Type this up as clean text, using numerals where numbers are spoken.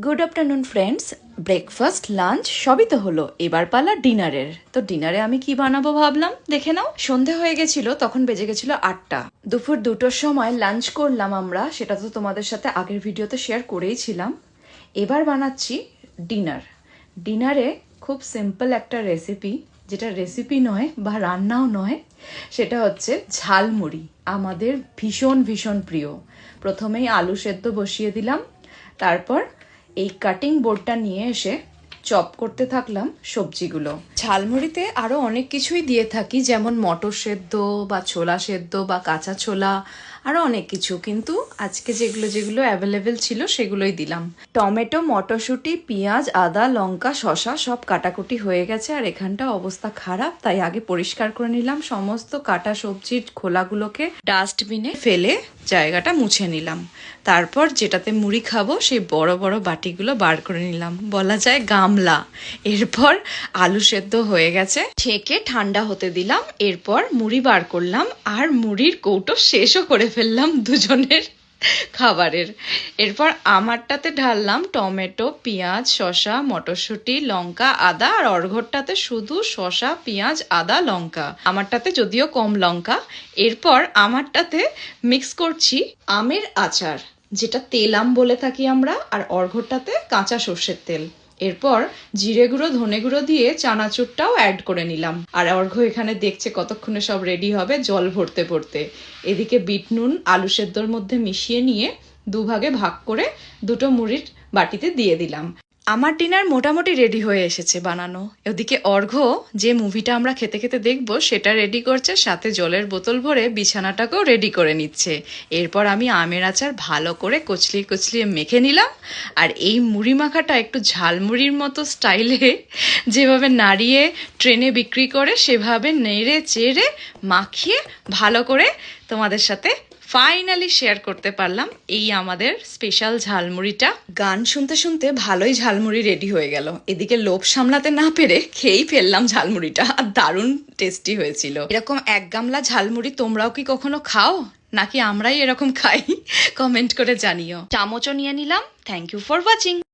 Good afternoon friends. Breakfast lunch সবই তো হলো, এবার পালা ডিনারের। তো ডিনারে আমি কি বানাবো ভাবলাম, দেখে নাও। সন্ধে হয়ে গেছিল, তখন বেজে গেছিল 8টা। দুপুর 2টোর সময় লাঞ্চ করলাম আমরা, সেটা তো তোমাদের সাথে আগের ভিডিওতে শেয়ার করেইছিলাম। এবার বানাচ্ছি ডিনার। ডিনারে খুব সিম্পল একটা রেসিপি, যেটা রেসিপি নয় বা রান্নাও নয়, সেটা হচ্ছে ঝালমুড়ি। আমাদের ভীষণ ভীষণ প্রিয়। প্রথমেই আলু সেদ্ধ বসিয়ে দিলাম, তারপর এই কাটিং বোর্ডটা নিয়ে এসে চপ করতে থাকলাম সবজিগুলো। ঝালমুড়িতে আরও অনেক কিছুই দিয়ে থাকি, যেমন মটর সেদ্ধ বা ছোলা সেদ্ধ বা কাঁচা ছোলা, আরও অনেক কিছু, কিন্তু আজকে যেগুলো যেগুলো অ্যাভেলেবেল ছিল সেগুলোই দিলাম। টমেটো, মটরশুঁটি, পেঁয়াজ, আদা, লঙ্কা, শসা সব কাটাকুটি হয়ে গেছে, আর এখানটা অবস্থা খারাপ, তাই আগে পরিষ্কার করে নিলাম। সমস্ত কাটা সবজির খোলাগুলোকে ডাস্টবিনে ফেলে জায়গাটা মুছে নিলাম। তারপর যেটাতে মুড়ি খাবো সেই বড় বড় বাটিগুলো বার করে নিলাম, বলা যায় গামলা। এরপর আলু সেদ্ধ হয়ে গেছে, ছেঁকে ঠান্ডা হতে দিলাম। এরপর মুড়ি বার করলাম, আর মুড়ির কৌটো শেষও করে ফেললাম দুজনের খাবারের। এরপর আমারটাতে ঢাললাম টমেটো, পেঁয়াজ, শসা, মটরশুঁটি, লঙ্কা, আদা, আর অর্ঘরটাতে শুধু শসা, পেঁয়াজ, আদা, লঙ্কা। আমারটাতে যদিও কম লঙ্কা। এরপর আমারটাতে মিক্স করছি আমের আচার, যেটা তেল আম বলে থাকি আমরা, আর অর্ঘরটাতে কাঁচা সর্ষের তেল। এরপর জিরে গুঁড়ো, ধনে গুঁড়ো দিয়ে চানাচুরটাও অ্যাড করে নিলাম। আর অর্ঘ্য এখানে দেখছে কতক্ষণে সব রেডি হবে, জল ভরতে ভরতে। এদিকে বিট নুন আলু সেদ্ধর মধ্যে মিশিয়ে নিয়ে দুভাগে ভাগ করে দুটো মুড়ির বাটিতে দিয়ে দিলাম। আমার ডিনার মোটামুটি রেডি হয়ে এসেছে বানানো। ওদিকে অর্ঘ্য যে মুভিটা আমরা খেতে খেতে দেখবো সেটা রেডি করছে, সাথে জলের বোতল ভরে বিছানাটাকেও রেডি করে নিচ্ছে। এরপর আমি আমের আচার ভালো করে কচলিয়ে কচলিয়ে মেখে নিলাম। আর এই মুড়ি মাখাটা একটু ঝালমুড়ির মতো স্টাইলে যেভাবে নাড়িয়ে ট্রেনে বিক্রি করে সেভাবে নেড়ে চেড়ে মাখিয়ে ভালো করে তোমাদের সাথে ফাইনালি শেয়ার করতে পারলাম এই আমাদের স্পেশাল ঝালমুড়িটা। গান শুনতে শুনতে ভালোই ঝালমুড়ি রেডি হয়ে গেল। এদিকে লোভ সামলাতে না পেরে খেয়েই ফেললাম ঝালমুড়িটা, আর দারুণ টেস্টি হয়েছিল। এরকম এক গামলা ঝালমুড়ি তোমরাও কি কখনো খাও, নাকি আমরাই এরকম খাই? কমেন্ট করে জানিও। চামচও নিয়ে নিলাম। Thank you for watching.